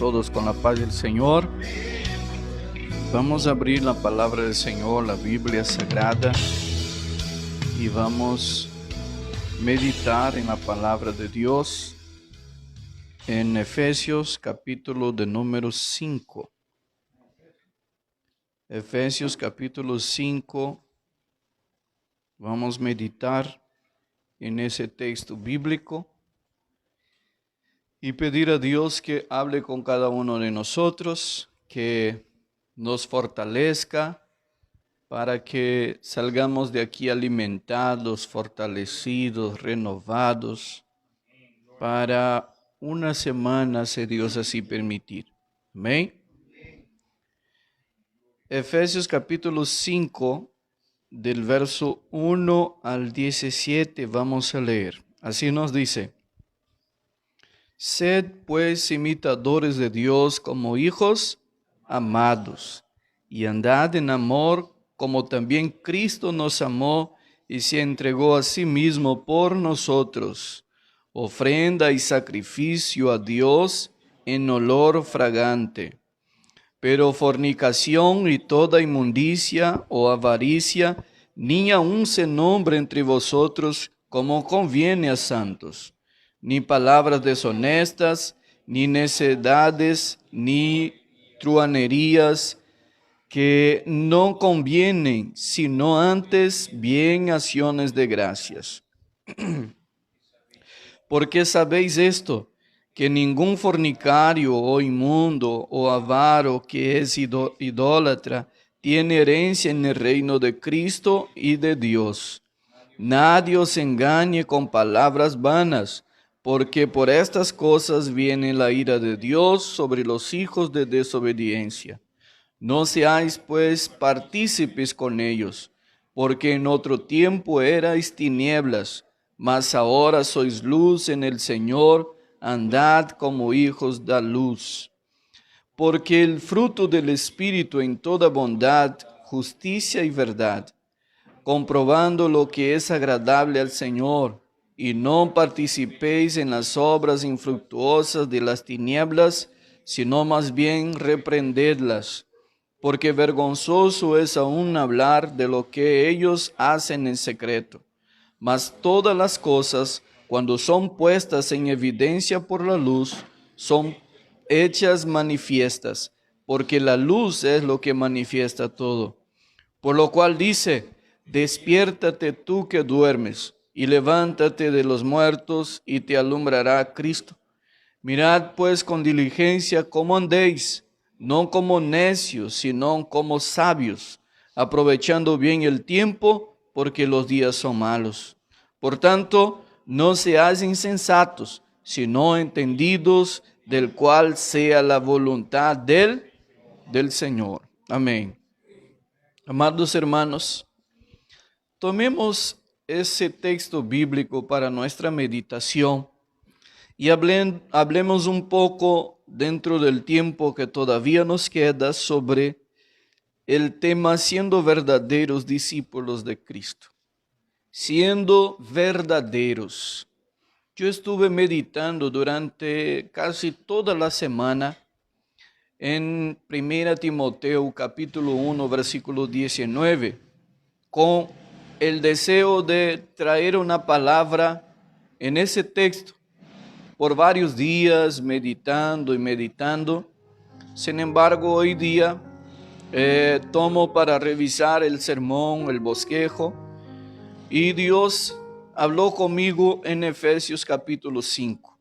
todos con la paz del Señor. Vamos a abrir la palabra del Señor, la Biblia Sagrada, y vamos a meditar en la palabra de Dios en Efesios capítulo de número 5. Efesios capítulo 5, vamos a meditar en ese texto bíblico y pedir a Dios que hable con cada uno de nosotros, que nos fortalezca para que salgamos de aquí alimentados, fortalecidos, renovados para una semana, si Dios así permitir. Amén. Efesios capítulo 5, del verso 1 al 17, vamos a leer. Así nos dice: Sed pues imitadores de Dios como hijos amados, y andad en amor como también Cristo nos amó y se entregó a sí mismo por nosotros, ofrenda y sacrificio a Dios en olor fragante. Pero fornicación y toda inmundicia o avaricia, ni aun se nombre entre vosotros como conviene a santos, ni palabras deshonestas, ni necedades, ni truhanerías, que no convienen, sino antes bien acciones de gracias. Porque sabéis esto, que ningún fornicario o inmundo o avaro que es idólatra tiene herencia en el reino de Cristo y de Dios. Nadie os engañe con palabras vanas, porque por estas cosas viene la ira de Dios sobre los hijos de desobediencia. No seáis pues partícipes con ellos, porque en otro tiempo erais tinieblas, mas ahora sois luz en el Señor. Andad como hijos de luz. Porque el fruto del Espíritu en toda bondad, justicia y verdad, comprobando lo que es agradable al Señor, y no participéis en las obras infructuosas de las tinieblas, sino más bien reprendedlas, porque vergonzoso es aún hablar de lo que ellos hacen en secreto. Mas todas las cosas, cuando son puestas en evidencia por la luz, son hechas manifiestas, porque la luz es lo que manifiesta todo. Por lo cual dice: despiértate tú que duermes, y levántate de los muertos, y te alumbrará Cristo. Mirad pues con diligencia cómo andéis, no como necios, sino como sabios, aprovechando bien el tiempo, porque los días son malos. Por tanto, no seáis insensatos, sino entendidos del cual sea la voluntad del Señor. Amén. Amados hermanos, tomemos ese texto bíblico para nuestra meditación y hablemos un poco dentro del tiempo que todavía nos queda sobre el tema siendo verdaderos discípulos de Cristo. Siendo verdaderos. Yo estuve meditando durante casi toda la semana en 1 Timoteo capítulo 1 versículo 19 con el deseo de traer una palabra en ese texto por varios días meditando y meditando. Sin embargo, hoy día tomo para revisar el sermón, el bosquejo, y Dios habló conmigo en Efesios capítulo 5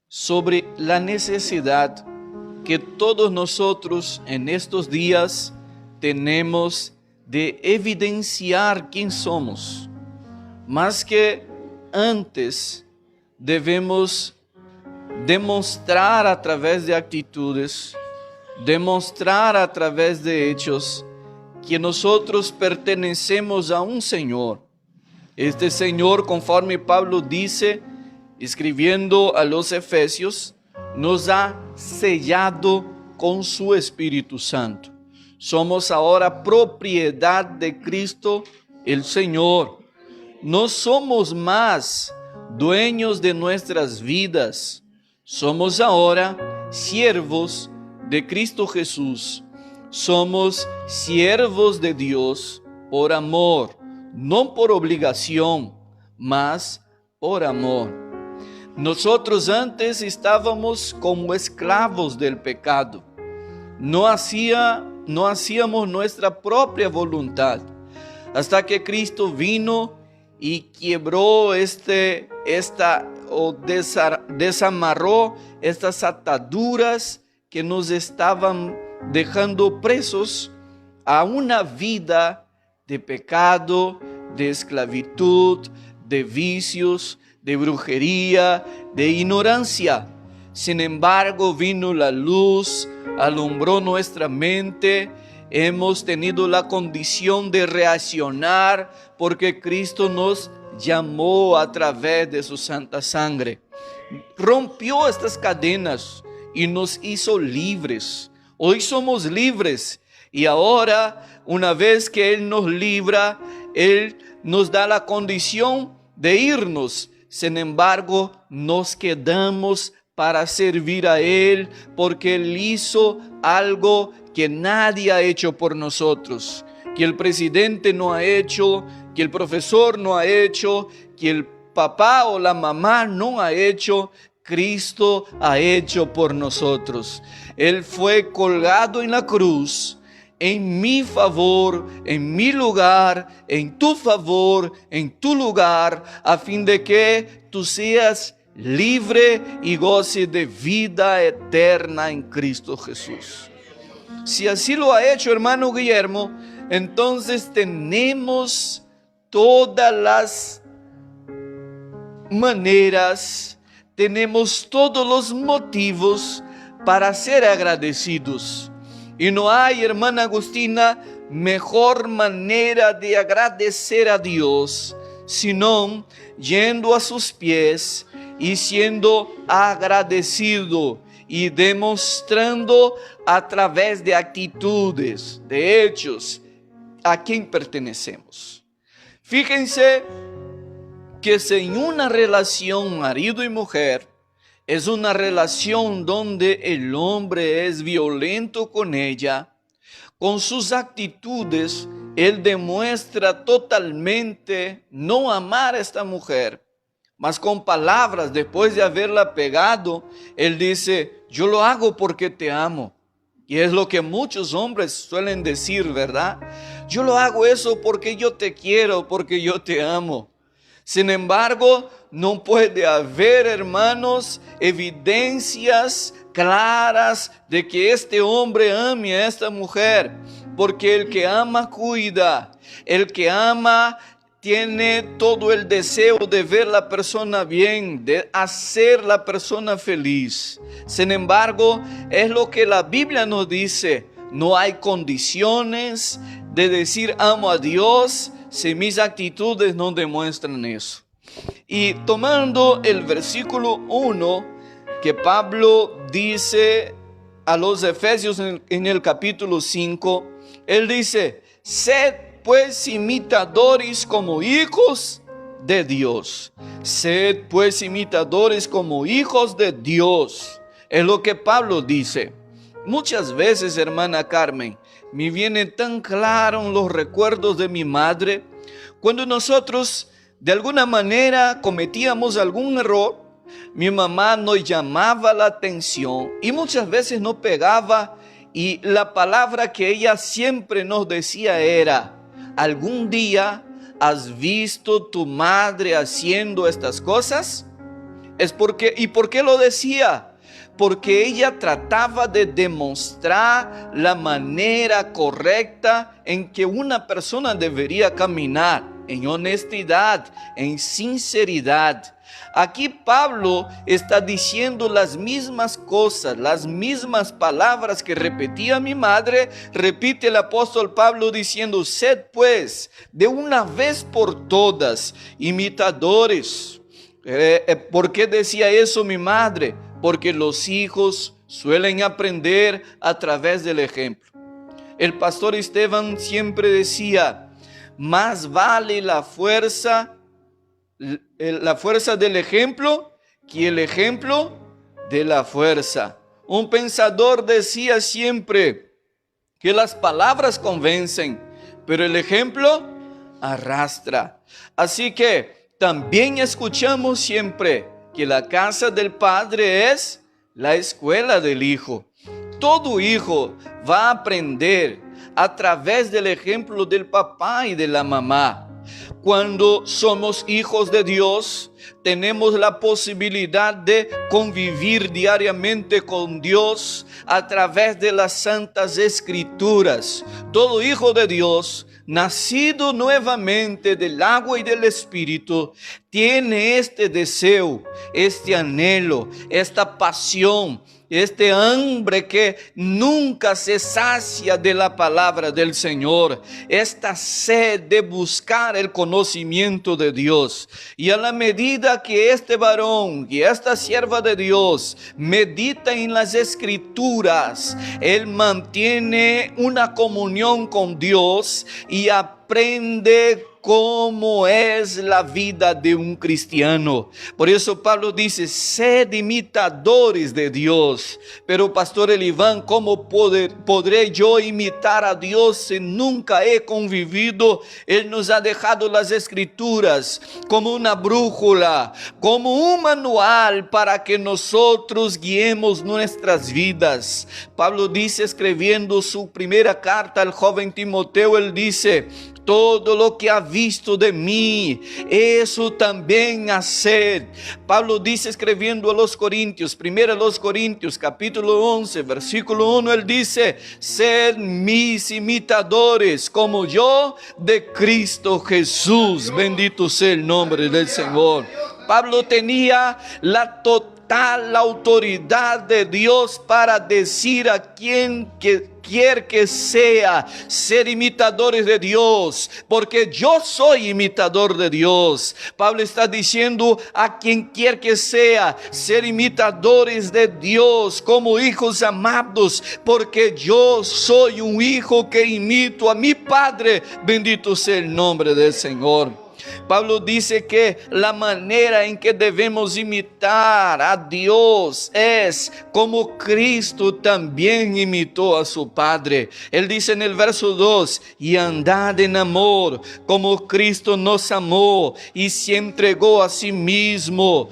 sobre la necesidad que todos nosotros en estos días tenemos de evidenciar quién somos. Más que antes, debemos demostrar a través de actitudes, demostrar a través de hechos que nosotros pertenecemos a un Señor. Este Señor, conforme Pablo dice, escribiendo a los Efesios, nos ha sellado con su Espíritu Santo. Somos ahora propiedad de Cristo el Señor. No somos más dueños de nuestras vidas. Somos ahora siervos de Cristo Jesús. Somos siervos de Dios por amor, no por obligación, mas por amor. Nosotros antes estábamos como esclavos del pecado. No hacíamos nuestra propia voluntad, hasta que Cristo vino y quebró desamarró estas ataduras que nos estaban dejando presos a una vida de pecado, de esclavitud, de vicios, de brujería, de ignorancia. Sin embargo, vino la luz, alumbró nuestra mente. Hemos tenido la condición de reaccionar porque Cristo nos llamó a través de su santa sangre. Rompió estas cadenas y nos hizo libres. Hoy somos libres y ahora, una vez que Él nos libra, Él nos da la condición de irnos. Sin embargo, nos quedamos para servir a Él porque Él hizo algo que nadie ha hecho por nosotros, que el presidente no ha hecho, que el profesor no ha hecho, que el papá o la mamá no ha hecho. Cristo ha hecho por nosotros. Él fue colgado en la cruz en mi favor, en mi lugar, en tu favor, en tu lugar, a fin de que tú seas libre y goce de vida eterna en Cristo Jesús. Si así lo ha hecho hermano Guillermo, entonces tenemos todas las maneras, tenemos todos los motivos para ser agradecidos. Y no hay, hermana Agustina, mejor manera de agradecer a Dios, sino yendo a sus pies y siendo agradecido y demostrando a través de actitudes, de hechos, a quién pertenecemos. Fíjense que si en una relación marido y mujer es una relación donde el hombre es violento con ella, con sus actitudes él demuestra totalmente no amar a esta mujer, mas con palabras, después de haberla pegado, él dice: yo lo hago porque te amo. Y es lo que muchos hombres suelen decir, ¿verdad? Yo lo hago eso porque yo te quiero, porque yo te amo. Sin embargo, no puede haber, hermanos, evidencias claras de que este hombre ame a esta mujer, porque el que ama cuida, el que ama tiene todo el deseo de ver la persona bien, de hacer la persona feliz. Sin embargo, es lo que la Biblia nos dice: no hay condiciones de decir amo a Dios si mis actitudes no demuestran eso. Y tomando el versículo 1 que Pablo dice a los Efesios en el capítulo 5, él dice: sed pues imitadores como hijos de Dios. Sed pues imitadores como hijos de Dios. Es lo que Pablo dice. Muchas veces, hermana Carmen, me vienen tan claros los recuerdos de mi madre, cuando nosotros de alguna manera cometíamos algún error. Mi mamá nos llamaba la atención y muchas veces nos pegaba, y la palabra que ella siempre nos decía era: ¿algún día has visto tu madre haciendo estas cosas? ¿Y por qué lo decía? Porque ella trataba de demostrar la manera correcta en que una persona debería caminar, en honestidad, en sinceridad. Aquí Pablo está diciendo las mismas cosas, las mismas palabras que repetía mi madre, repite el apóstol Pablo diciendo: sed pues de una vez por todas imitadores. ¿Por qué decía eso mi madre? Porque los hijos suelen aprender a través del ejemplo. El pastor Esteban siempre decía: más vale la fuerza del ejemplo que el ejemplo de la fuerza. un pensador, decía siempre que las palabras convencen, pero el ejemplo arrastra. Así que también escuchamos siempre que la casa del Padre es la escuela del Hijo. Todo hijo va a aprender a través del ejemplo del papá y de la mamá. Cuando somos hijos de Dios, tenemos la posibilidad de convivir diariamente con Dios a través de las Santas Escrituras. Todo hijo de Dios, nacido nuevamente del agua y del Espíritu, tiene este deseo, este anhelo, esta pasión, este hambre que nunca se sacia de la palabra del Señor, esta sed de buscar el conocimiento de Dios. Y a la medida que este varón y esta sierva de Dios medita en las Escrituras, él mantiene una comunión con Dios y aprende cómo es la vida de un cristiano. Por eso Pablo dice, sed imitadores de Dios. Pero Pastor Eliván, ¿cómo podré yo imitar a Dios si nunca he convivido? Él nos ha dejado las Escrituras como una brújula, como un manual para que nosotros guiemos nuestras vidas. Pablo dice, escribiendo su primera carta al joven Timoteo, él dice, todo lo que ha visto de mí, eso también haced. Pablo dice, escribiendo a los Corintios, primero a los Corintios, capítulo 11, versículo 1, él dice, sed mis imitadores, como yo de Cristo Jesús. Bendito sea el nombre del Señor. Pablo tenía la total autoridad de Dios para decir a quien quiera que sea, ser imitadores de Dios, porque yo soy imitador de Dios. Pablo está diciendo a quien quiera que sea, ser imitadores de Dios como hijos amados, porque yo soy un hijo que imito a mi Padre. Bendito sea el nombre del Señor. Pablo dice que la manera en que debemos imitar a Dios es como Cristo también imitó a su Padre. Él dice en el verso 2, y andad en amor como Cristo nos amó y se entregó a sí mismo.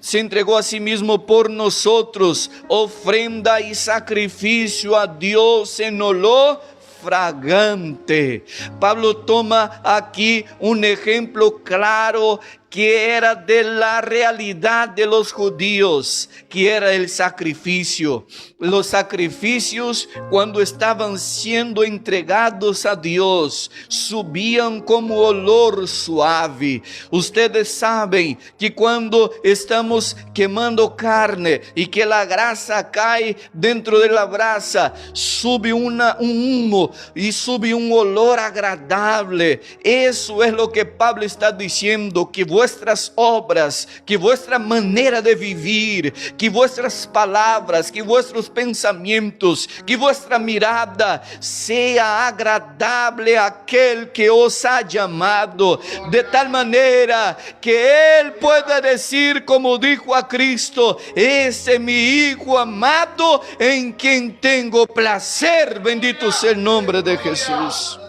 Se entregó a sí mismo por nosotros, ofrenda y sacrificio a Dios en olor fragante. Pablo toma aquí un ejemplo claro que era de la realidad de los judíos, que era el sacrificio. Los sacrificios, cuando estaban siendo entregados a Dios, subían como olor suave. Ustedes saben que cuando estamos quemando carne y que la grasa cae dentro de la brasa, sube un humo y sube un olor agradable. Eso es lo que Pablo está diciendo, que vuestras obras, que vuestra manera de vivir, que vuestras palabras, que vuestros pensamientos, que vuestra mirada sea agradable a aquel que os ha llamado, de tal manera que Él pueda decir, como dijo a Cristo, ese es mi Hijo amado en quien tengo placer. Bendito sea el nombre de Jesús.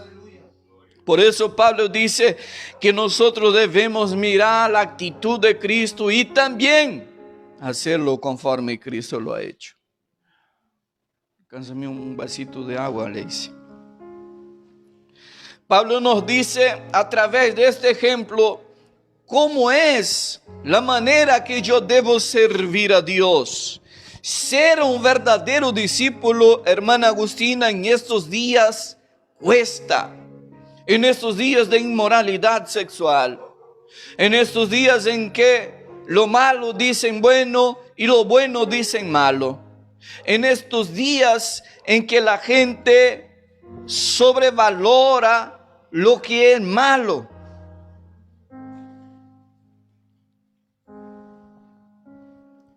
Por eso Pablo dice que nosotros debemos mirar la actitud de Cristo y también hacerlo conforme Cristo lo ha hecho. Alcánzame un vasito de agua, Lacey. Pablo nos dice a través de este ejemplo cómo es la manera que yo debo servir a Dios. Ser un verdadero discípulo, hermana Agustina, en estos días cuesta. En estos días de inmoralidad sexual, en estos días en que lo malo dicen bueno y lo bueno dicen malo, en estos días en que la gente sobrevalora lo que es malo.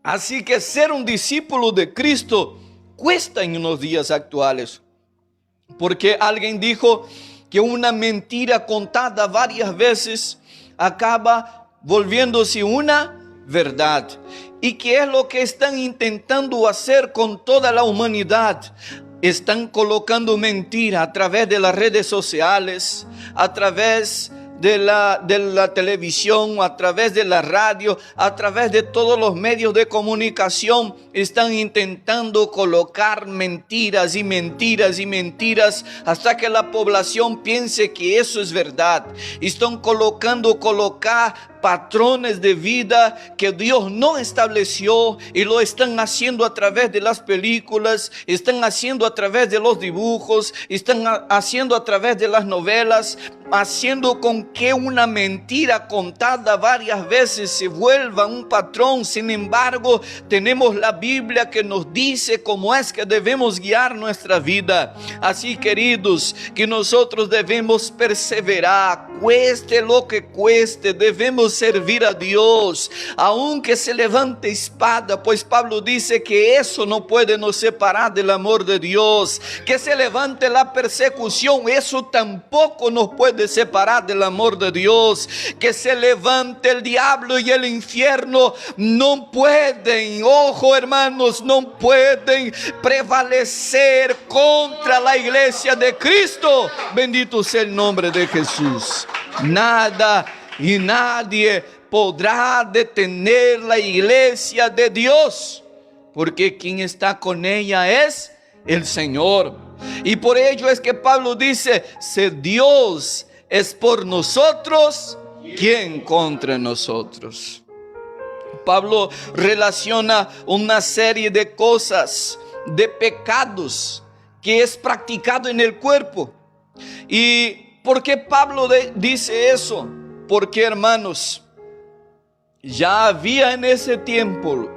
Así que ser un discípulo de Cristo cuesta en los días actuales, porque alguien dijo que una mentira contada varias veces acaba volviéndose una verdad. ¿Y qué es lo que están intentando hacer con toda la humanidad? Están colocando mentira a través de las redes sociales, a través de la televisión, a través de la radio, a través de todos los medios de comunicación. Están intentando colocar mentiras y mentiras y mentiras hasta que la población piense que eso es verdad. Están colocar patrones de vida que Dios no estableció y lo están haciendo a través de las películas, están haciendo a través de los dibujos, están haciendo a través de las novelas, haciendo con que una mentira contada varias veces se vuelva un patrón. Sin embargo, tenemos la Biblia que nos dice cómo es que debemos guiar nuestra vida. Así, queridos, que nosotros debemos perseverar, cueste lo que cueste, debemos servir a Dios, aunque se levante espada, pues Pablo dice que eso no puede nos separar del amor de Dios. Que se levante la persecución, eso tampoco nos puede separar del amor de Dios. Que se levante el diablo y el infierno, no pueden, ojo hermanos, no pueden prevalecer contra la iglesia de Cristo. Bendito sea el nombre de Jesús. Nada y nadie podrá detener la iglesia de Dios, porque quien está con ella es el Señor. Y por ello es que Pablo dice: si Dios es por nosotros, ¿quién contra nosotros? Pablo relaciona una serie de cosas, de pecados que es practicado en el cuerpo. ¿Y por qué Pablo dice eso? Porque, hermanos, ya había en ese tiempo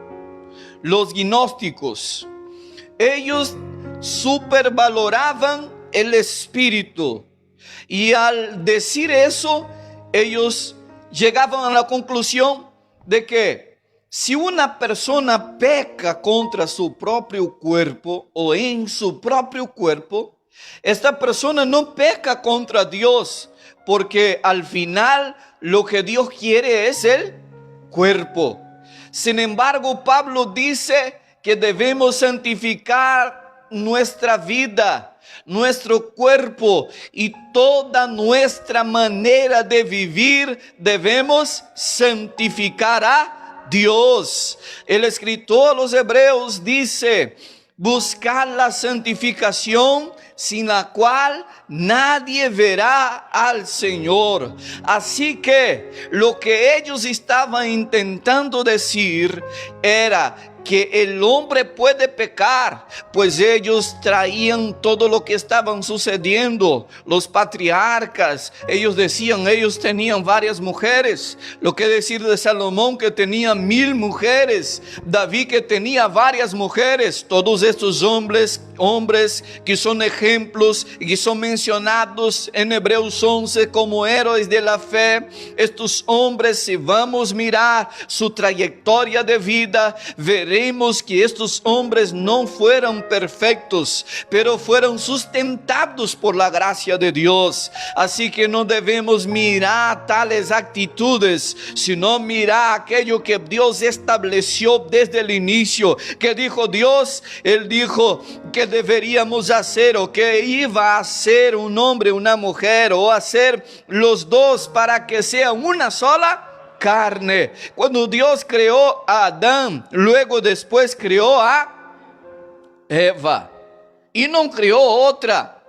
los gnósticos. Ellos supervaloraban el espíritu, y al decir eso, ellos llegaban a la conclusión de que si una persona peca contra su propio cuerpo o en su propio cuerpo, esta persona no peca contra Dios, porque al final lo que Dios quiere es el cuerpo. Sin embargo, Pablo dice que debemos santificar nuestra vida, nuestro cuerpo y toda nuestra manera de vivir. Debemos santificar a Dios. El escritor a los Hebreos dice: buscar la santificación, sin la cual nadie verá al Señor. Así que lo que ellos estaban intentando decir era que el hombre puede pecar, pues ellos traían todo lo que estaban sucediendo. Los patriarcas, ellos decían, ellos tenían varias mujeres. Lo que decir de Salomón, que tenía 1000 mujeres, David, que tenía varias mujeres. Todos estos hombres que son ejemplos y que son mencionados en Hebreos 11 como héroes de la fe. Estos hombres, si vamos a mirar su trayectoria de vida, veremos que estos hombres no fueron perfectos, pero fueron sustentados por la gracia de Dios. Así que no debemos mirar tales actitudes, sino mirar aquello que Dios estableció desde el inicio. Que dijo Dios? Él dijo que deberíamos hacer, o que iba a ser un hombre, una mujer, o hacer los dos para que sea una sola carne. Cuando Dios creó a Adán, luego después creó a Eva, y no creó otra.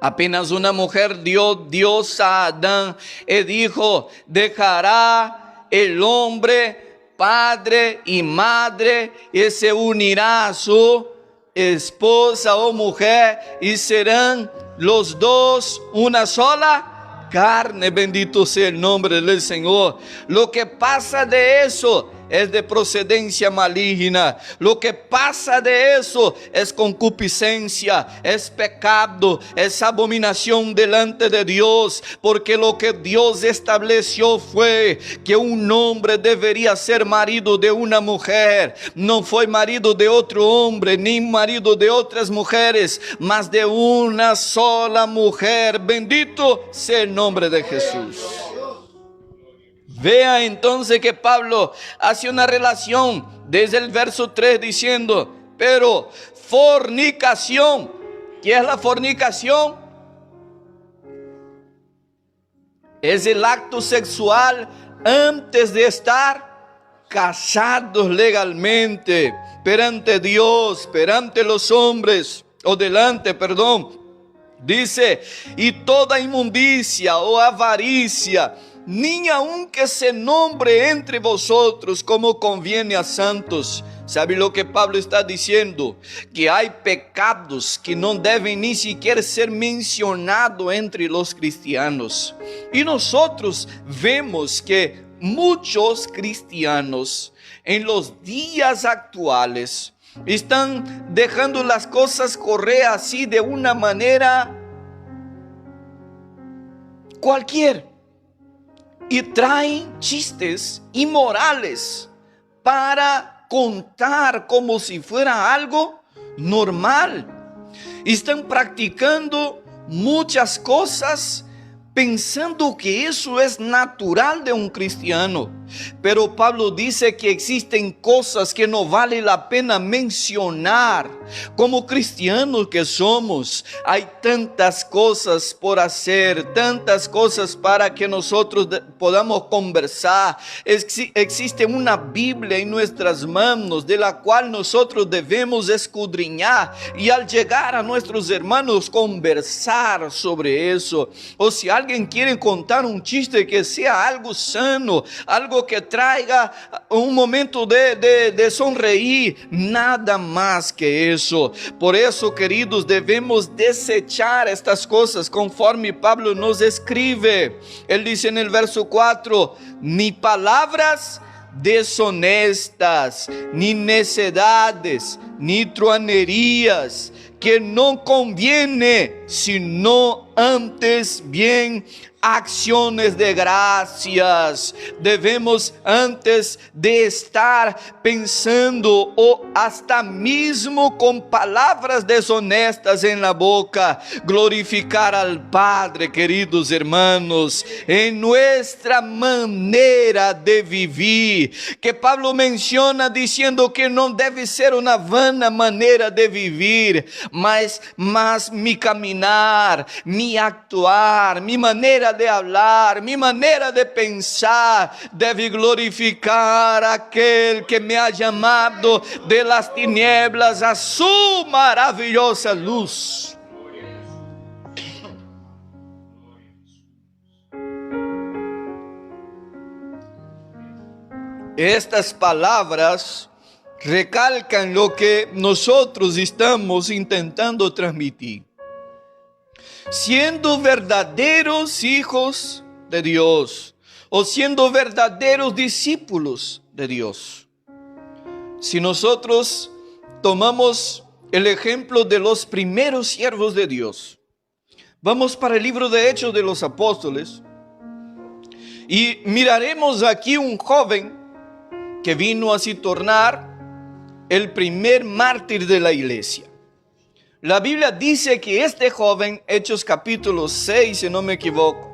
Apenas una mujer dio Dios a Adán y dijo: dejará el hombre padre y madre y se unirá a su esposa o mujer, y serán los dos una sola carne. Bendito sea el nombre del Señor. Lo que pasa de eso es de procedencia maligna. Lo que pasa de eso es concupiscencia, es pecado, es abominación delante de Dios, porque lo que Dios estableció fue que un hombre debería ser marido de una mujer. No fue marido de otro hombre, ni marido de otras mujeres, mas de una sola mujer. Bendito sea el nombre de Jesús. Vea entonces que Pablo hace una relación desde el verso 3 diciendo, pero fornicación. ¿Qué es la fornicación? Es el acto sexual antes de estar casados legalmente perante Dios, perante los hombres, o delante, perdón. Dice, y toda inmundicia o avaricia, ni aunque se nombre entre vosotros como conviene a santos. ¿Sabe lo que Pablo está diciendo? Que hay pecados que no deben ni siquiera ser mencionados entre los cristianos. Y nosotros vemos que muchos cristianos en los días actuales están dejando las cosas correr así de una manera cualquiera. Y traen chistes inmorales para contar como si fuera algo normal. Están practicando muchas cosas pensando que eso es natural de un cristiano. Pero Pablo dice que existen cosas que no vale la pena mencionar. Como cristianos que somos, hay tantas cosas por hacer, tantas cosas para que nosotros podamos conversar. Existe una Biblia en nuestras manos de la cual nosotros debemos escudriñar y al llegar a nuestros hermanos conversar sobre eso. O si alguien quiere contar un chiste que sea algo sano, algo que traiga un momento de sonreír, nada más que eso. Por eso, queridos, debemos desechar estas cosas conforme Pablo nos escribe. Él dice en el verso 4, ni palabras deshonestas, ni necedades, ni truanerías, que no conviene, sino antes bien acciones de gracias. Debemos antes de estar pensando o hasta mismo con palabras deshonestas en la boca, glorificar al Padre, queridos hermanos, en nuestra manera de vivir, que Pablo menciona diciendo que no debe ser una vana manera de vivir, mas mi caminar, mi actuar, mi manera de hablar, mi manera de pensar debe glorificar a aquel que me ha llamado de las tinieblas a su maravillosa luz. Estas palabras recalcan lo que nosotros estamos intentando transmitir. Siendo verdaderos hijos de Dios o siendo verdaderos discípulos de Dios. Si nosotros tomamos el ejemplo de los primeros siervos de Dios, vamos para el libro de Hechos de los Apóstoles y miraremos aquí un joven que vino a así tornar el primer mártir de la iglesia. La Biblia dice que este joven, Hechos capítulo 6, si no me equivoco,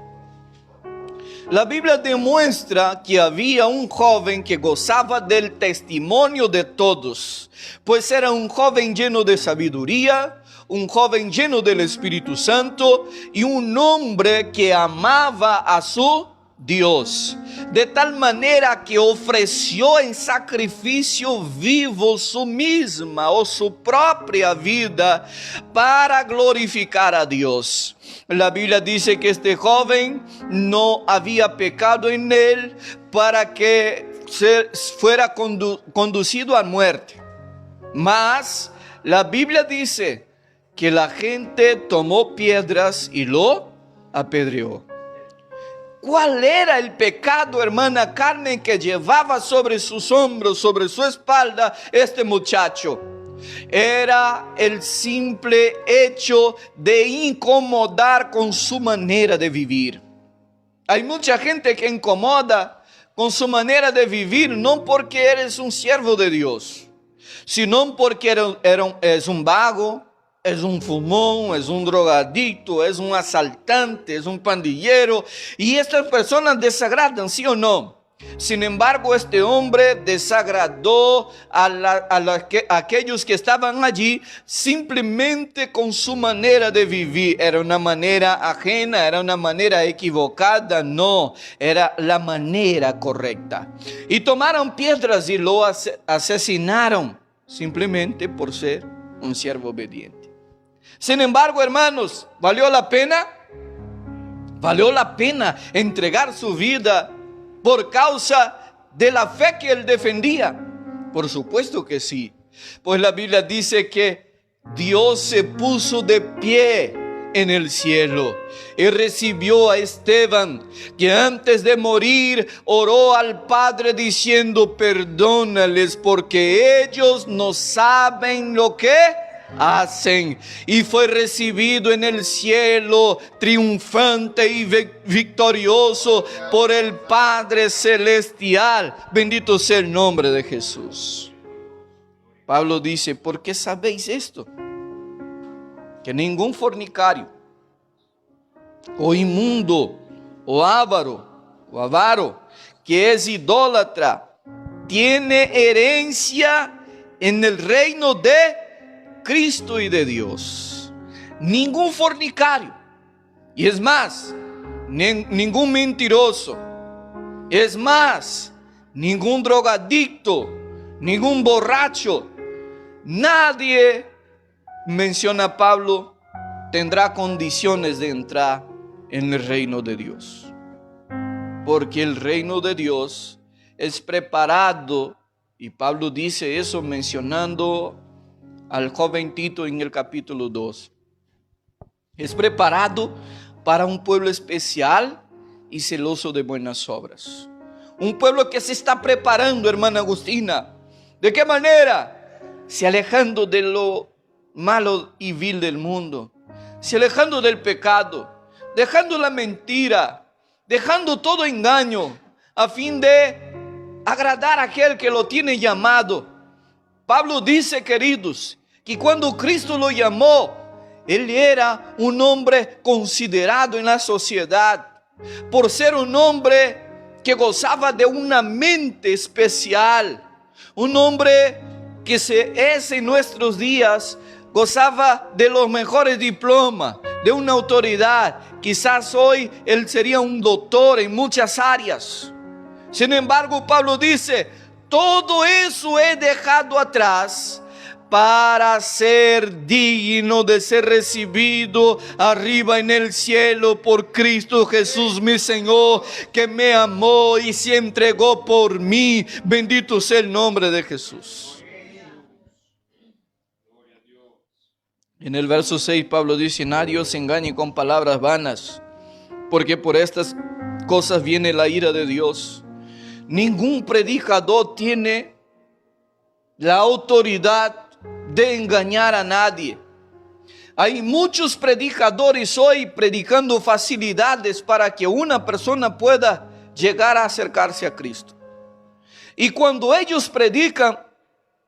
la Biblia demuestra que había un joven que gozaba del testimonio de todos, pues era un joven lleno de sabiduría, un joven lleno del Espíritu Santo y un hombre que amaba a su Dios, de tal manera que ofreció en sacrificio vivo su misma o su propia vida para glorificar a Dios. La Biblia dice que este joven no había pecado en él para que fuera conducido a muerte, mas la Biblia dice que la gente tomó piedras y lo apedreó. ¿Cuál era el pecado, hermana Carmen, que llevaba sobre sus hombros, sobre su espalda este muchacho? Era el simple hecho de incomodar con su manera de vivir. Hay mucha gente que incomoda con su manera de vivir, no porque eres un siervo de Dios, sino porque es un vago, es un fumón, es un drogadicto, es un asaltante, es un pandillero. Y estas personas desagradan, ¿sí o no? Sin embargo, este hombre desagradó a aquellos que estaban allí simplemente con su manera de vivir. Era una manera ajena, era una manera equivocada. No, era la manera correcta. Y tomaron piedras y lo asesinaron simplemente por ser un siervo obediente. Sin embargo, hermanos, ¿valió la pena? ¿Valió la pena entregar su vida por causa de la fe que él defendía? Por supuesto que sí. Pues la Biblia dice que Dios se puso de pie en el cielo y recibió a Esteban, que antes de morir oró al Padre diciendo: perdónales porque ellos no saben lo que hacen. Y fue recibido en el cielo triunfante y victorioso por el Padre celestial. Bendito sea el nombre de Jesús. Pablo dice: ¿por qué sabéis esto? Que ningún fornicario o inmundo o avaro que es idólatra tiene herencia en el reino de Cristo y de Dios. Ningún fornicario, y es más, ningún mentiroso, es más, ningún drogadicto, ningún borracho, nadie, menciona Pablo, tendrá condiciones de entrar en el reino de Dios. Porque el reino de Dios es preparado, y Pablo dice eso mencionando al joven Tito en el capítulo 2. Es preparado para un pueblo especial y celoso de buenas obras. Un pueblo que se está preparando, hermana Agustina. ¿De qué manera? Se alejando de lo malo y vil del mundo, se alejando del pecado, dejando la mentira, dejando todo engaño, a fin de agradar a aquel que lo tiene llamado. Pablo dice, queridos, que cuando Cristo lo llamó, él era un hombre considerado en la sociedad, por ser un hombre que gozaba de una mente especial, un hombre que es en nuestros días, gozaba de los mejores diplomas, de una autoridad. Quizás hoy él sería un doctor en muchas áreas. Sin embargo, Pablo dice: todo eso he dejado atrás para ser digno de ser recibido arriba en el cielo por Cristo Jesús mi Señor, que me amó y se entregó por mí. Bendito sea el nombre de Jesús. En el verso 6 Pablo dice: nadie os engañe con palabras vanas, porque por estas cosas viene la ira de Dios. Ningún predicador tiene la autoridad de engañar a nadie. Hay muchos predicadores hoy predicando facilidades para que una persona pueda llegar a acercarse a Cristo. Y cuando ellos predican,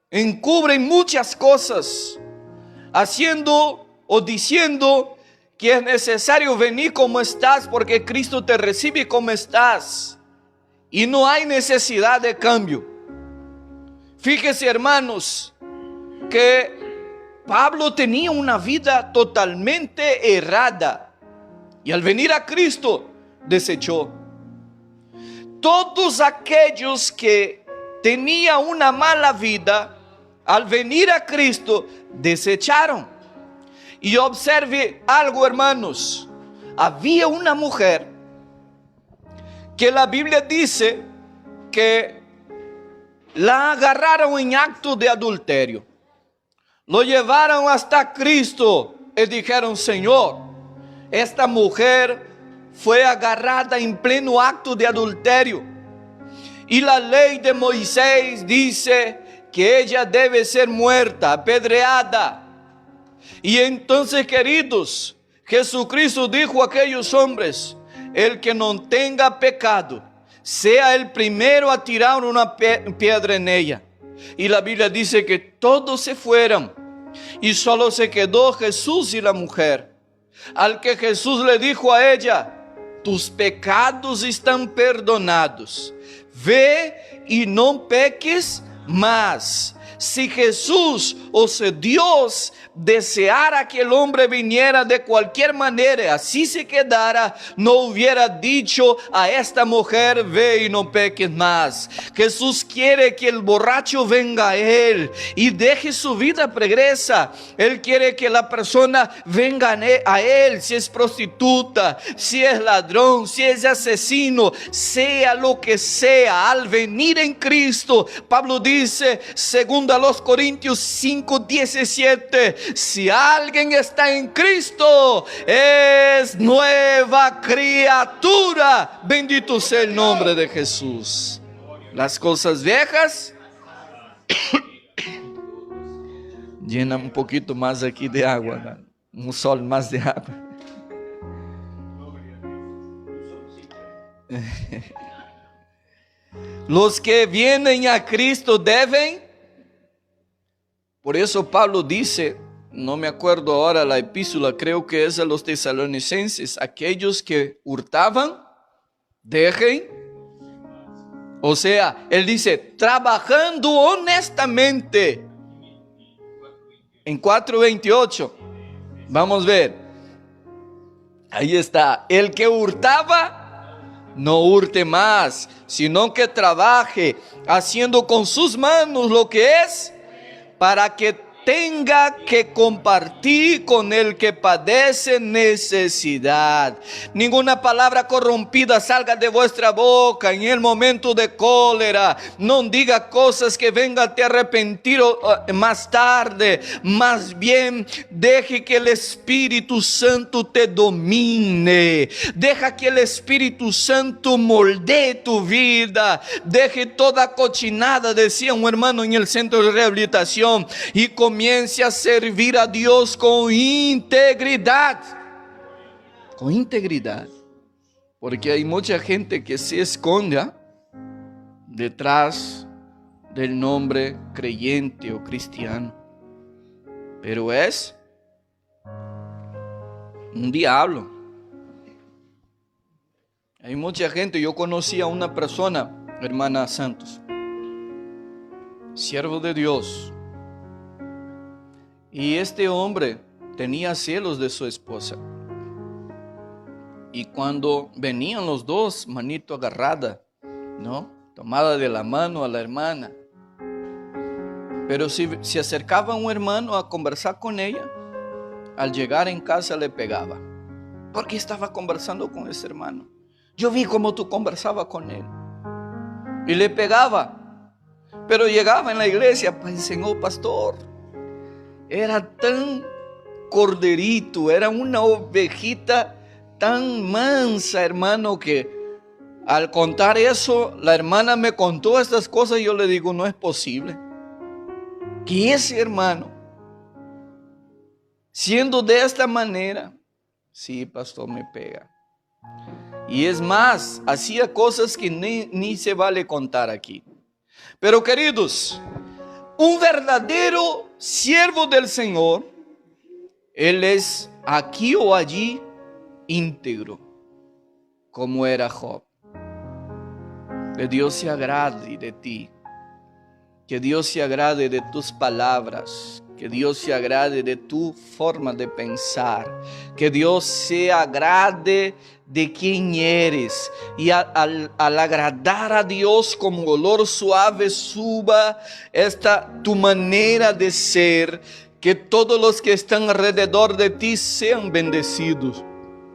encubren muchas cosas, haciendo o diciendo que es necesario venir como estás, porque Cristo te recibe como estás, y no hay necesidad de cambio. Fíjese, hermanos, que Pablo tenía una vida totalmente errada, y al venir a Cristo desechó. Todos aquellos que tenían una mala vida, al venir a Cristo desecharon. Y observe algo, hermanos. Había una mujer que la Biblia dice que la agarraron en acto de adulterio. Lo llevaron hasta Cristo y dijeron: Señor, esta mujer fue agarrada en pleno acto de adulterio, y la ley de Moisés dice que ella debe ser muerta, apedreada. Y entonces, queridos, Jesucristo dijo a aquellos hombres: el que no tenga pecado, sea el primero a tirar una piedra en ella. Y la Biblia dice que todos se fueron y solo se quedó Jesús y la mujer, al que Jesús le dijo a ella: tus pecados estão perdonados. Ve e não peques más. Si Jesús o si Dios deseara que el hombre viniera de cualquier manera, así se quedara, no hubiera dicho a esta mujer, ve y no peques más. Jesús quiere que el borracho venga a Él y deje su vida pregresa. Él quiere que la persona venga a Él, si es prostituta, si es ladrón, si es asesino, sea lo que sea. Al venir en Cristo, Pablo dice, segundo a los Corintios 5:17, si alguien está en Cristo, es nueva criatura. Bendito sea el nombre de Jesús. Las cosas viejas, llena un poquito más aquí de agua, ¿no? Un sol más de agua. Los que vienen a Cristo deben. Por eso Pablo dice, no me acuerdo ahora la epístola, creo que es a los tesalonicenses, aquellos que hurtaban, dejen. O sea, él dice, trabajando honestamente. En 4:28, vamos a ver. Ahí está, el que hurtaba, no hurte más, sino que trabaje, haciendo con sus manos lo que es, para que tenga que compartir con el que padece necesidad. Ninguna palabra corrompida salga de vuestra boca en el momento de cólera. No diga cosas que vengan a te arrepentir más tarde. Más bien, deje que el Espíritu Santo te domine. Deja que el Espíritu Santo moldee tu vida. Deje toda cochinada, decía un hermano en el centro de rehabilitación, y comience a servir a Dios con integridad. Con integridad. Porque hay mucha gente que se esconde detrás del nombre creyente o cristiano. Pero es un diablo. Hay mucha gente. Yo conocí a una persona, hermana Santos, siervo de Dios. Y este hombre tenía celos de su esposa. Y cuando venían los dos, manito agarrada, ¿no? Tomada de la mano a la hermana. Pero si se acercaba un hermano a conversar con ella, al llegar en casa le pegaba. Porque estaba conversando con ese hermano. Yo vi cómo tú conversabas con él. Y le pegaba. Pero llegaba en la iglesia, pues, Señor pastor, era tan corderito, era una ovejita tan mansa, hermano, que al contar eso, la hermana me contó estas cosas y yo le digo, no es posible que ese hermano, siendo de esta manera, sí, pastor, me pega. Y es más, hacía cosas que ni se vale contar aquí. Pero queridos, un verdadero siervo del Señor, él es aquí o allí íntegro, como era Job. Que Dios se agrade de ti, que Dios se agrade de tus palabras, que Dios se agrade de tu forma de pensar, que Dios se agrade de quién eres, y al agradar a Dios como olor suave suba tu manera de ser, que todos los que están alrededor de ti sean bendecidos.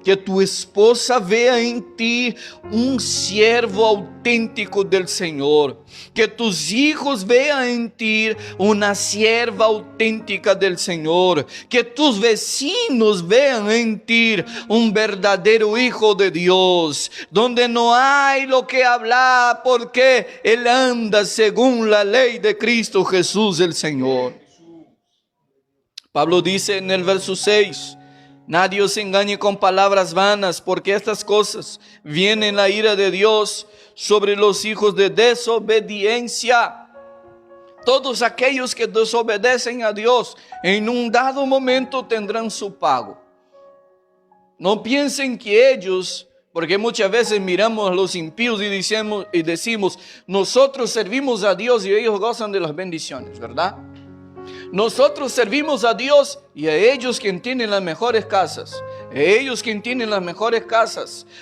Que tu esposa vea en ti un siervo auténtico del Señor. Que tus hijos vean en ti una sierva auténtica del Señor. Que tus vecinos vean en ti un verdadero hijo de Dios. Donde no hay lo que hablar, porque Él anda según la ley de Cristo Jesús el Señor. Pablo dice en el verso 6. Nadie os engañe con palabras vanas, porque estas cosas vienen la ira de Dios sobre los hijos de desobediencia. Todos aquellos que desobedecen a Dios en un dado momento tendrán su pago. No piensen que ellos Porque muchas veces miramos a los impíos y decimos, nosotros servimos a Dios y ellos gozan de las bendiciones, ¿verdad? Nosotros servimos a Dios y a ellos quien tienen las mejores casas,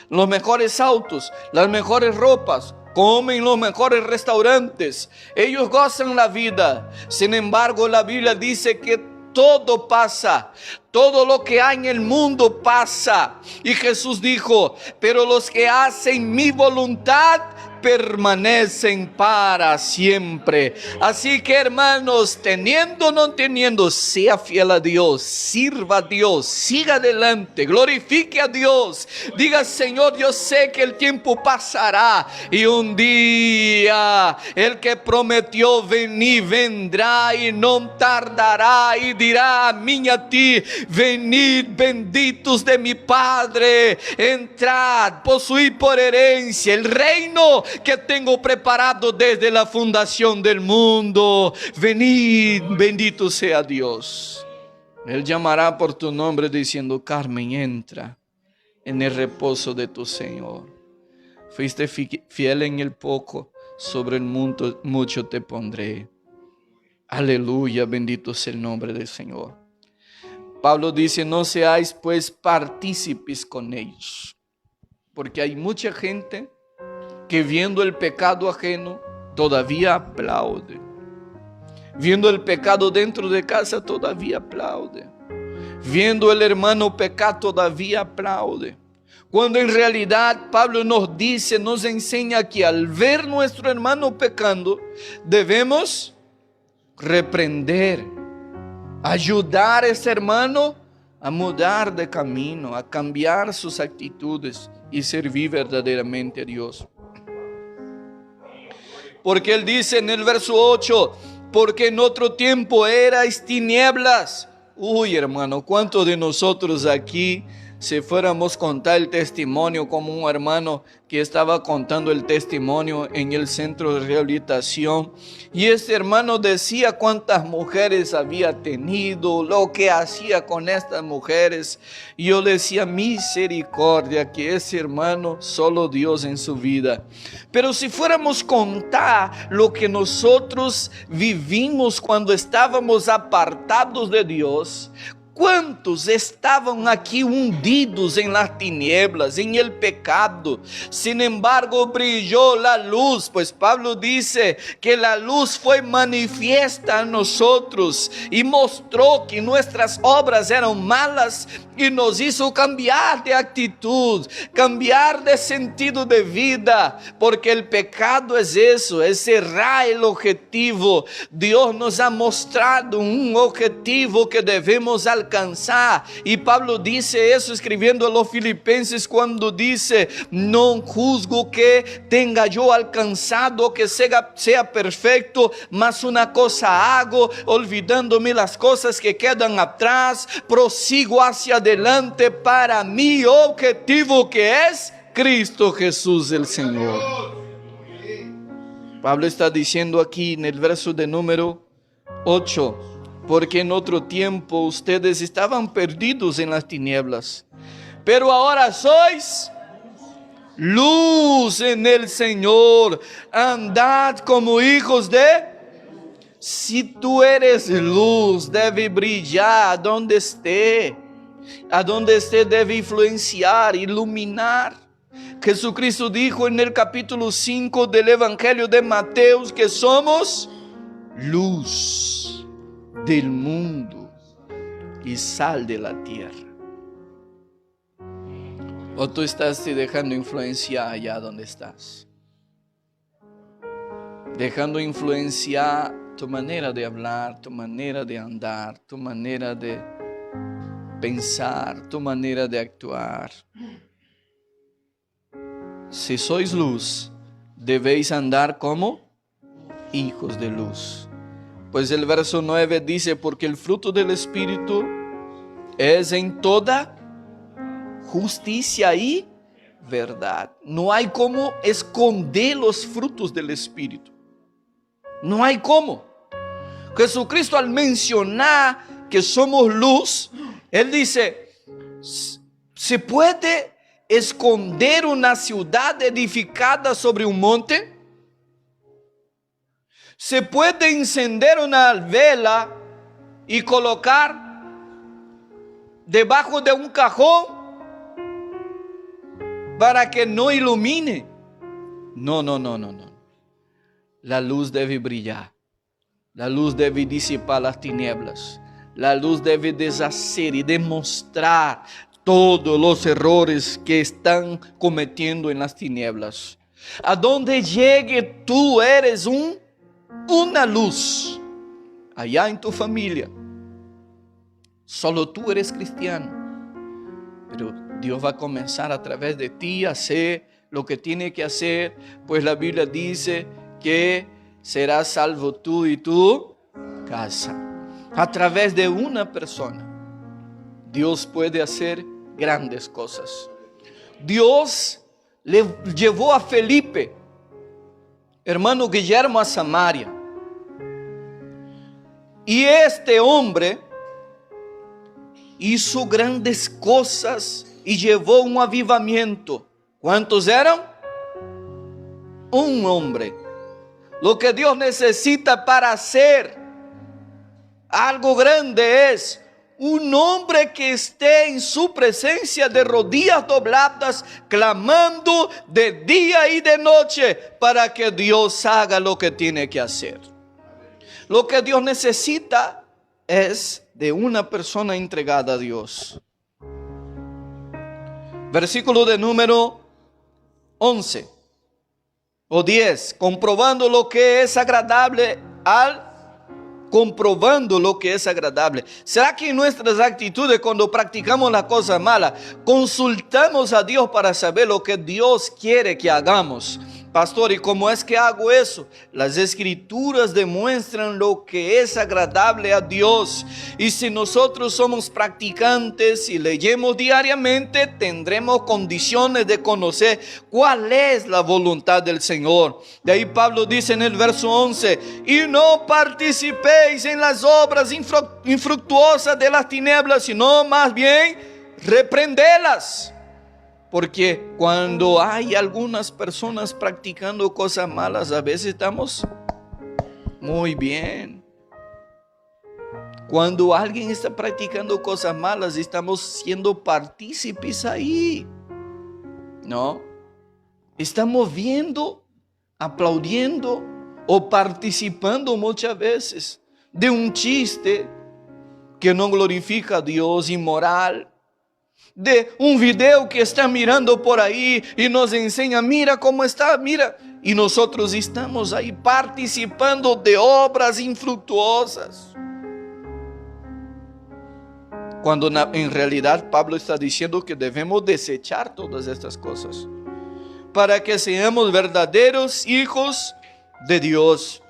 los mejores autos, las mejores ropas, comen los mejores restaurantes, ellos gozan la vida. Sin embargo, la Biblia dice que todo pasa, todo lo que hay en el mundo pasa. Y Jesús dijo, pero los que hacen mi voluntad permanecen para siempre. Así que, hermanos, teniendo o no teniendo, sea fiel a Dios, sirva a Dios, siga adelante, glorifique a Dios. Diga, Señor, yo sé que el tiempo pasará y un día el que prometió venir vendrá y no tardará y dirá a mí y a ti, venid benditos de mi Padre, entrad, poseed por herencia el reino que tengo preparado desde la fundación del mundo. Venid, bendito sea Dios. Él llamará por tu nombre diciendo, Carmen, entra en el reposo de tu Señor. Fuiste fiel en el poco, sobre el mucho te pondré. Aleluya, bendito sea el nombre del Señor. Pablo dice, no seáis pues partícipes con ellos, porque hay mucha gente que viendo el pecado ajeno todavía aplaude. Viendo el pecado dentro de casa todavía aplaude. Viendo el hermano pecar todavía aplaude. Cuando en realidad Pablo nos dice, nos enseña que al ver nuestro hermano pecando, debemos reprender, ayudar a ese hermano a mudar de camino, a cambiar sus actitudes y servir verdaderamente a Dios. Porque él dice en el verso 8, porque en otro tiempo erais tinieblas. Uy, hermano, ¿cuántos de nosotros aquí, si fuéramos a contar el testimonio como un hermano que estaba contando el testimonio en el centro de rehabilitación, y este hermano decía cuántas mujeres había tenido, lo que hacía con estas mujeres, y yo decía, misericordia, que ese hermano solo Dios en su vida. Pero si fuéramos a contar lo que nosotros vivimos cuando estábamos apartados de Dios, ¿cuántos estaban aquí hundidos en las tinieblas, en el pecado? Sin embargo, brilló la luz, pues Pablo dice que la luz fue manifiesta a nosotros y mostró que nuestras obras eran malas y nos hizo cambiar de actitud, cambiar de sentido de vida, porque el pecado es eso, es cerrar el objetivo. Dios nos ha mostrado un objetivo que debemos alcanzar, y Pablo dice eso escribiendo a los filipenses cuando dice, no juzgo que tenga yo alcanzado, que sea perfecto, mas una cosa hago, olvidándome las cosas que quedan atrás, prosigo hacia adelante para mi objetivo, que es Cristo Jesús el Señor. Pablo está diciendo aquí en el verso de número 8, porque en otro tiempo ustedes estaban perdidos en las tinieblas, pero ahora sois luz en el Señor, andad como hijos de... Si tú eres luz, debe brillar donde esté. A donde esté debe influenciar, iluminar. Jesucristo dijo en el capítulo 5 del Evangelio de Mateo que somos luz del mundo y sal de la tierra. ¿O tú estás te dejando influenciar allá donde estás? Dejando influenciar tu manera de hablar, tu manera de andar, tu manera de pensar, tu manera de actuar. Si sois luz, debéis andar como hijos de luz. Pues el verso 9 dice, porque el fruto del Espíritu es en toda justicia y verdad. No hay cómo esconder los frutos del Espíritu. No hay cómo. Jesucristo, al mencionar que somos luz, Él dice, se puede esconder una ciudad edificada sobre un monte? ¿Se puede encender una vela y colocar debajo de un cajón para que no ilumine? No. La luz debe brillar. La luz debe disipar las tinieblas. La luz debe deshacer y demostrar todos los errores que están cometiendo en las tinieblas. A donde llegue tú eres una luz. Allá en tu familia. Solo tú eres cristiano. Pero Dios va a comenzar a través de ti a hacer lo que tiene que hacer. Pues la Biblia dice que serás salvo tú y tu casa. A través de una persona, Dios puede hacer grandes cosas. Dios le llevó a Felipe, hermano Guillermo, a Samaria. Y este hombre hizo grandes cosas y llevó un avivamiento. ¿Cuántos eran? Un hombre. Lo que Dios necesita para hacer algo grande es un hombre que esté en su presencia de rodillas dobladas, clamando de día y de noche para que Dios haga lo que tiene que hacer. Lo que Dios necesita es de una persona entregada a Dios. Versículo de número 11 o 10. Comprobando lo que es agradable comprobando lo que es agradable. ¿Será que en nuestras actitudes, cuando practicamos la cosa mala, consultamos a Dios para saber lo que Dios quiere que hagamos? Pastor, ¿y cómo es que hago eso? Las escrituras demuestran lo que es agradable a Dios. Y si nosotros somos practicantes y leemos diariamente, tendremos condiciones de conocer cuál es la voluntad del Señor. De ahí Pablo dice en el verso 11, y no participéis en las obras infructuosas de las tinieblas, sino más bien reprendelas. Porque cuando hay algunas personas practicando cosas malas, a veces estamos muy bien. Cuando alguien está practicando cosas malas, estamos siendo partícipes ahí. ¿No? Estamos viendo, aplaudiendo o participando muchas veces de un chiste que no glorifica a Dios, inmoral. De un video que está mirando por ahí y nos enseña, mira cómo está, mira. Y nosotros estamos ahí participando de obras infructuosas. Cuando en realidad Pablo está diciendo que debemos desechar todas estas cosas para que seamos verdaderos hijos de Dios.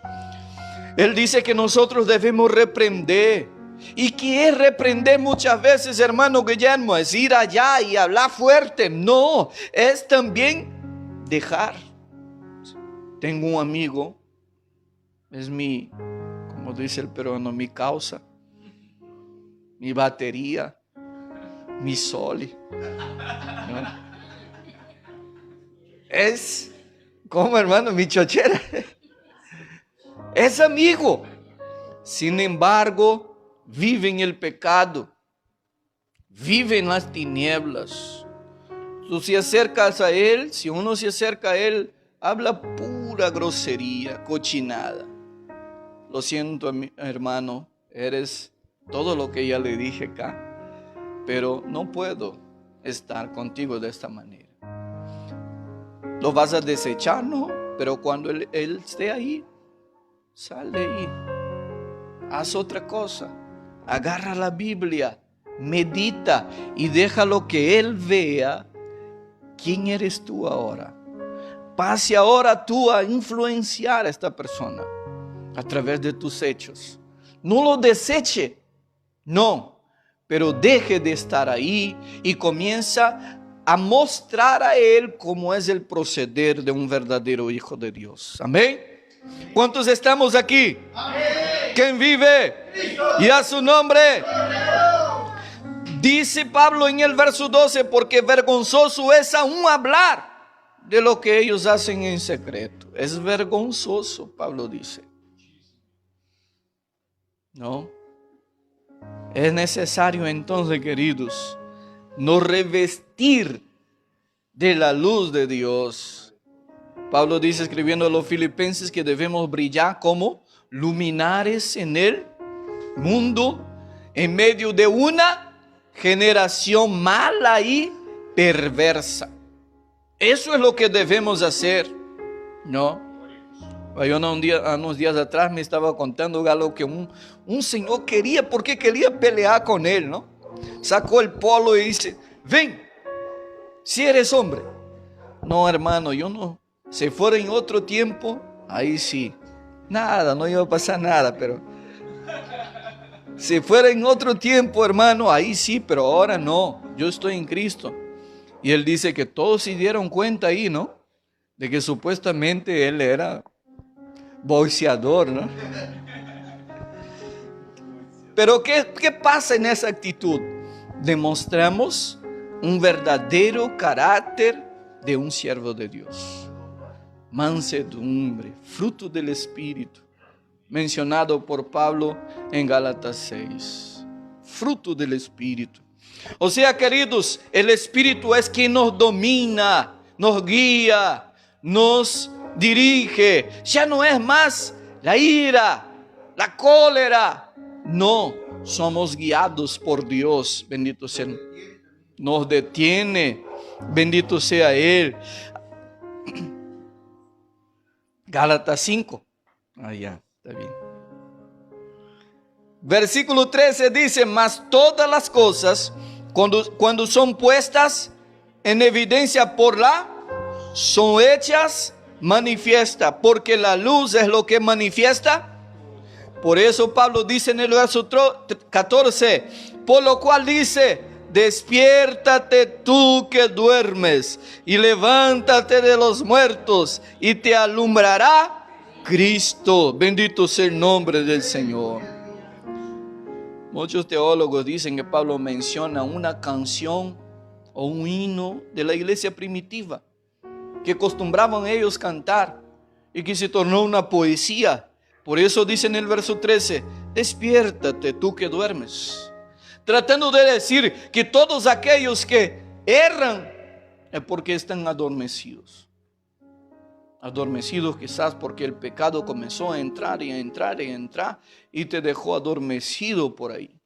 Él dice que nosotros debemos reprender. ¿Y qué es reprender muchas veces, hermano Guillermo? ¿Es ir allá y hablar fuerte? No, es también dejar. Tengo un amigo, es mi, como dice el peruano, mi causa, mi batería, mi soli, ¿no? Es, como hermano, mi chochera. Es amigo. Sin embargo, vive en el pecado, vive en las tinieblas. Tú se acercas a él, si uno se acerca a él, habla pura grosería, cochinada. Lo siento, hermano, eres todo lo que ya le dije acá, pero no puedo estar contigo de esta manera. ¿Lo vas a desechar? No, pero cuando él esté ahí, sal de ahí, haz otra cosa. Agarra la Biblia, medita y déjalo que Él vea quién eres tú ahora. Pase ahora tú a influenciar a esta persona a través de tus hechos. No lo deseche, no, pero deje de estar ahí y comienza a mostrar a Él cómo es el proceder de un verdadero hijo de Dios. Amén. ¿Cuántos estamos aquí? Amén. ¿Quién vive? Cristo. Y a su nombre. Dice Pablo en el verso 12, porque vergonzoso es aún hablar de lo que ellos hacen en secreto. Es vergonzoso, Pablo dice. ¿No? Es necesario entonces, queridos, nos revestir de la luz de Dios. Pablo dice, escribiendo a los filipenses, que debemos brillar como luminares en el mundo, en medio de una generación mala y perversa. Eso es lo que debemos hacer, ¿no? Yo unos días atrás me estaba contando algo que un señor quería, porque quería pelear con él, ¿no? Sacó el polo y dice, ven, si eres hombre. No, hermano, yo no. Si fuera en otro tiempo, ahí sí. Nada, no iba a pasar nada, pero si fuera en otro tiempo, hermano, ahí sí, pero ahora no. Yo estoy en Cristo. Y él dice que todos se dieron cuenta ahí, ¿no? De que supuestamente él era boxeador, ¿no? Pero ¿qué pasa en esa actitud? Demostramos un verdadero carácter de un siervo de Dios. Mansedumbre, fruto del Espíritu, mencionado por Pablo en Gálatas 6. Fruto del Espíritu. O sea, queridos, el Espíritu es quien nos domina, nos guía, nos dirige. Ya no es más la ira, la cólera. No, somos guiados por Dios. Bendito sea. Nos detiene. Bendito sea Él. Gálatas 5. Ya, está bien. Versículo 13 dice, mas todas las cosas, cuando son puestas en evidencia por son hechas manifiesta, porque la luz es lo que manifiesta. Por eso Pablo dice en el verso 14, por lo cual dice, despiértate tú que duermes y levántate de los muertos y te alumbrará Cristo. Bendito sea el nombre del Señor. Muchos teólogos dicen que Pablo menciona una canción o un himno de la iglesia primitiva que acostumbraban ellos cantar y que se tornó una poesía. Por eso dice en el verso 13, despiértate tú que duermes. Tratando de decir que todos aquellos que erran es porque están adormecidos. Adormecidos quizás porque el pecado comenzó a entrar y a entrar y a entrar y te dejó adormecido por ahí.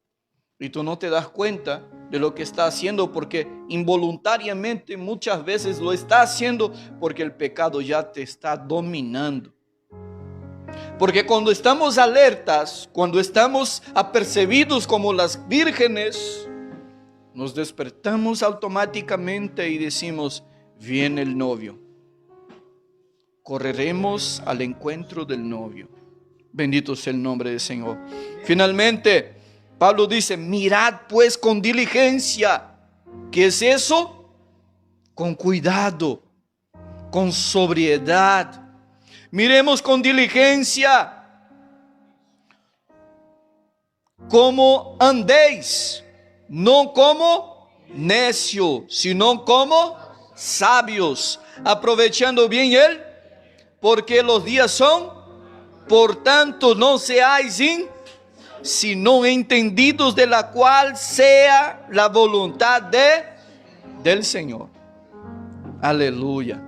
Y tú no te das cuenta de lo que está haciendo porque involuntariamente muchas veces lo está haciendo porque el pecado ya te está dominando. Porque cuando estamos alertas, cuando estamos apercibidos como las vírgenes, nos despertamos automáticamente y decimos, viene el novio. Correremos al encuentro del novio. Bendito sea el nombre del Señor. Finalmente, Pablo dice, mirad pues con diligencia. ¿Qué es eso? Con cuidado, con sobriedad. Miremos con diligencia cómo andéis, no como necios, sino como sabios, aprovechando bien porque los días son, por tanto no seáis sino entendidos de la cual sea la voluntad del Señor. Aleluya.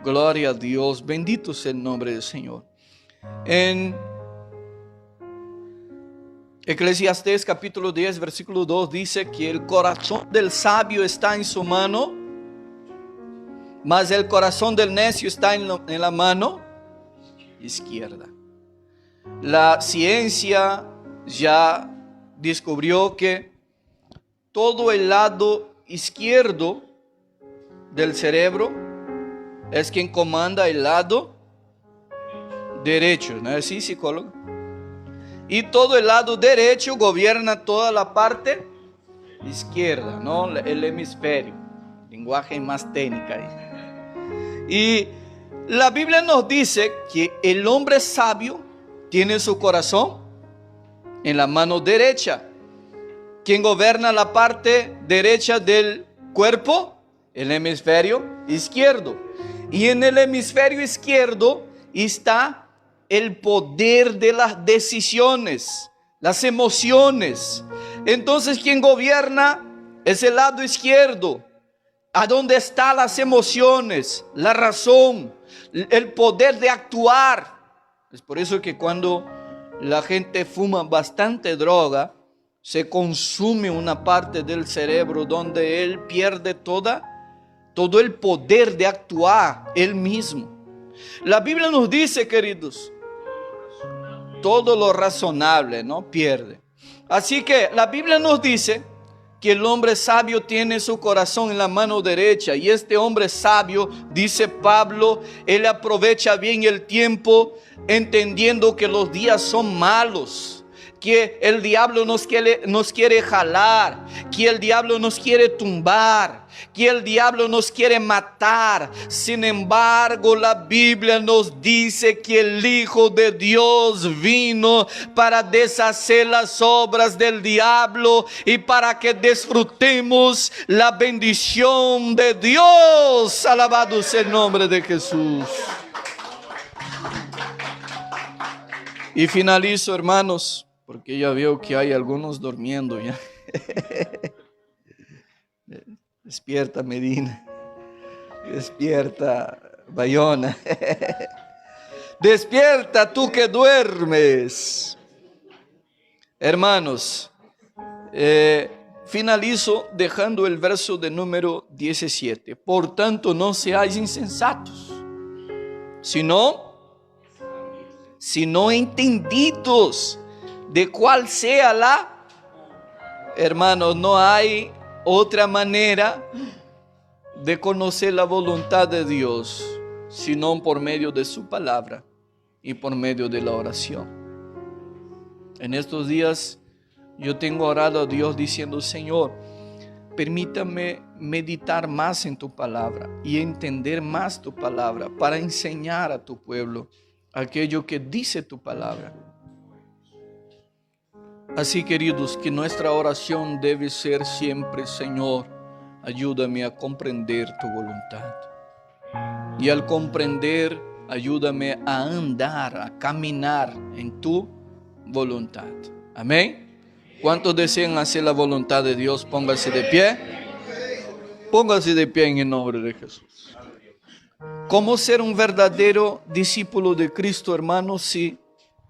Gloria a Dios. Bendito sea el nombre del Señor. En Eclesiastés capítulo 10 versículo 2 dice que el corazón del sabio está en su mano, mas el corazón del necio está en la mano izquierda. La ciencia ya descubrió que todo el lado izquierdo del cerebro es quien comanda el lado derecho, ¿no es así, psicólogo? Y todo el lado derecho gobierna toda la parte izquierda, ¿no? El hemisferio, lenguaje más técnica ahí. Y la Biblia nos dice que el hombre sabio tiene su corazón en la mano derecha ¿Quién gobierna la parte derecha del cuerpo? El hemisferio izquierdo. Y en el hemisferio izquierdo está el poder de las decisiones, las emociones. Entonces, ¿quién gobierna? Es el lado izquierdo. ¿A dónde están las emociones, la razón, el poder de actuar? Es por eso que cuando la gente fuma bastante droga, se consume una parte del cerebro donde él pierde todo el poder de actuar él mismo. La Biblia nos dice, queridos, todo lo razonable, ¿no? Pierde. Así que la Biblia nos dice que el hombre sabio tiene su corazón en la mano derecha, y este hombre sabio, dice Pablo, él aprovecha bien el tiempo, entendiendo que los días son malos, que el diablo nos quiere jalar, que el diablo nos quiere tumbar, que el diablo nos quiere matar. Sin embargo, la Biblia nos dice que el Hijo de Dios vino para deshacer las obras del diablo y para que disfrutemos la bendición de Dios. Alabado sea el nombre de Jesús. Y finalizo, hermanos, porque ya veo que hay algunos durmiendo ya. Despierta, Medina. Despierta, Bayona. Despierta, tú que duermes. Hermanos, finalizo dejando el verso de número 17. Por tanto, no seáis insensatos, sino entendidos de cuál sea la... Hermanos, no hay otra manera de conocer la voluntad de Dios, sino por medio de su palabra y por medio de la oración. En estos días yo tengo orado a Dios diciendo: Señor, permítame meditar más en tu palabra y entender más tu palabra para enseñar a tu pueblo aquello que dice tu palabra. Así, queridos, que nuestra oración debe ser siempre: Señor, ayúdame a comprender tu voluntad. Y al comprender, ayúdame a andar, a caminar en tu voluntad. Amén. ¿Cuántos desean hacer la voluntad de Dios? Póngase de pie. Póngase de pie en el nombre de Jesús. ¿Cómo ser un verdadero discípulo de Cristo, hermanos, si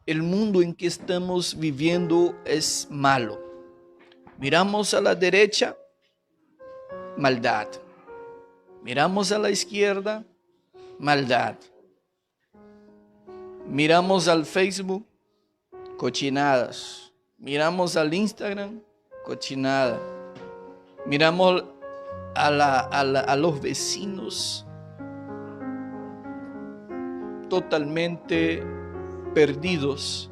el mundo en que estamos viviendo es malo? Miramos a la derecha, maldad. Miramos a la izquierda, maldad. Miramos al Facebook, cochinadas. Miramos al Instagram, cochinada. Miramos a los vecinos totalmente perdidos.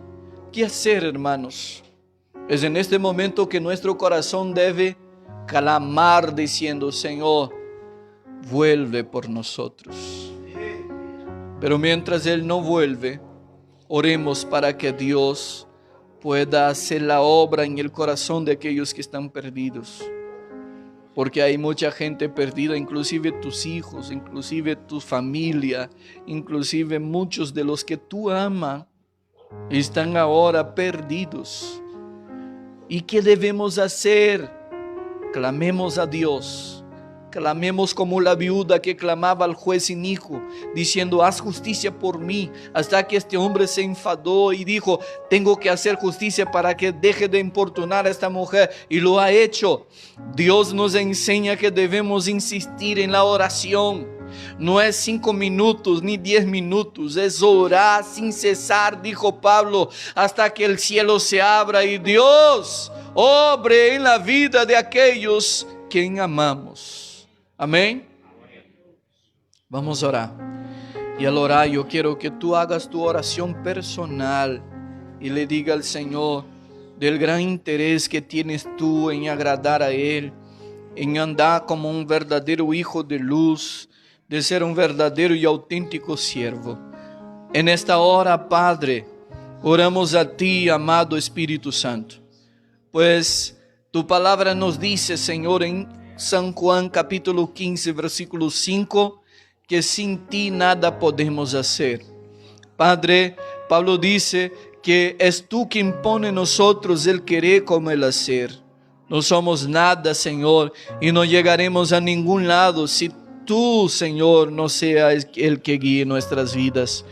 ¿Qué hacer, hermanos? Es en este momento que nuestro corazón debe clamar diciendo: Señor, vuelve por nosotros. Pero mientras Él no vuelve, oremos para que Dios pueda hacer la obra en el corazón de aquellos que están perdidos. Porque hay mucha gente perdida, inclusive tus hijos, inclusive tu familia, inclusive muchos de los que tú amas están ahora perdidos. ¿Y qué debemos hacer? Clamemos a Dios. Clamemos como la viuda que clamaba al juez inicuo, diciendo: haz justicia por mí. Hasta que este hombre se enfadó y dijo: tengo que hacer justicia para que deje de importunar a esta mujer. Y lo ha hecho. Dios nos enseña que debemos insistir en la oración. No es 5 minutos ni 10 minutos, es orar sin cesar, dijo Pablo, hasta que el cielo se abra y Dios obre en la vida de aquellos que amamos. Amén. Vamos a orar. Y al orar yo quiero que tú hagas tu oración personal y le diga al Señor del gran interés que tienes tú en agradar a Él, en andar como un verdadero hijo de luz, de ser un verdadero y auténtico siervo. En esta hora, Padre, oramos a ti, amado Espíritu Santo, pues Tu palabra nos dice, Señor, en San Juan capítulo 15, versículo 5, que sin ti nada podemos hacer. Padre, Pablo dice que es tú quien pone en nosotros el querer como el hacer. No somos nada, Señor, y no llegaremos a ningún lado si tú, Señor, no seas el que guíe nuestras vidas.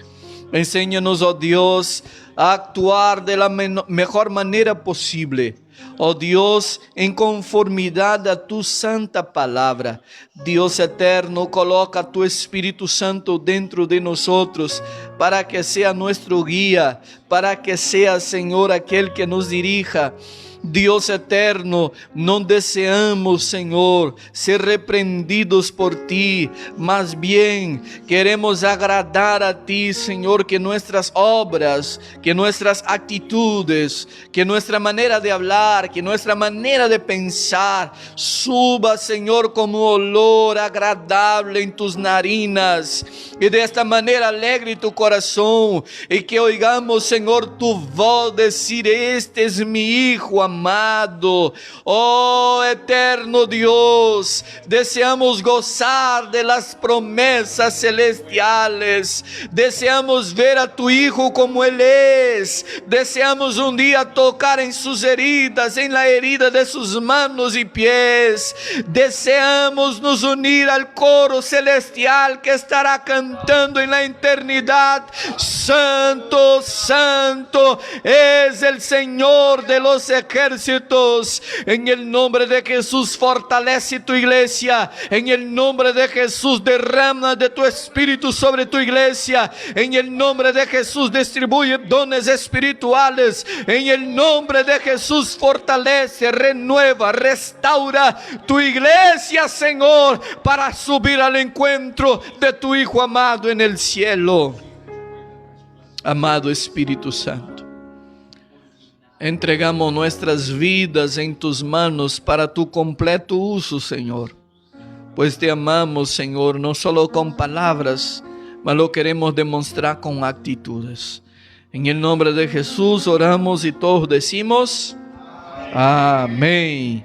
Enséñanos, oh Dios, a actuar de la mejor manera posible. Oh Dios, en conformidad a tu santa palabra. Dios eterno, coloca tu Espíritu Santo dentro de nosotros para que sea nuestro guía, para que sea, Señor, aquel que nos dirija. Dios eterno, no deseamos, Señor, ser reprendidos por ti, más bien queremos agradar a ti, Señor, que nuestras obras, que nuestras actitudes, que nuestra manera de hablar, que nuestra manera de pensar suba, Señor, como olor agradable en tus narinas, y de esta manera alegre tu corazón, y que oigamos, Señor, tu voz decir: este es mi Hijo amado. Oh eterno Dios, deseamos gozar de las promesas celestiales, deseamos ver a tu Hijo como Él es, deseamos un día tocar en sus heridas, en la herida de sus manos y pies, deseamos nos unir al coro celestial que estará cantando en la eternidad: Santo, Santo es el Señor de los ejércitos. En el nombre de Jesús fortalece tu iglesia, en el nombre de Jesús derrama de tu Espíritu sobre tu iglesia, en el nombre de Jesús distribuye dones espirituales, en el nombre de Jesús fortalece, renueva, restaura tu iglesia, Señor, para subir al encuentro de tu Hijo amado en el cielo. Amado Espíritu Santo, entregamos nuestras vidas en tus manos para tu completo uso, Señor, pues te amamos, Señor, no solo con palabras, mas lo queremos demostrar con actitudes. En el nombre de Jesús oramos y todos decimos amén.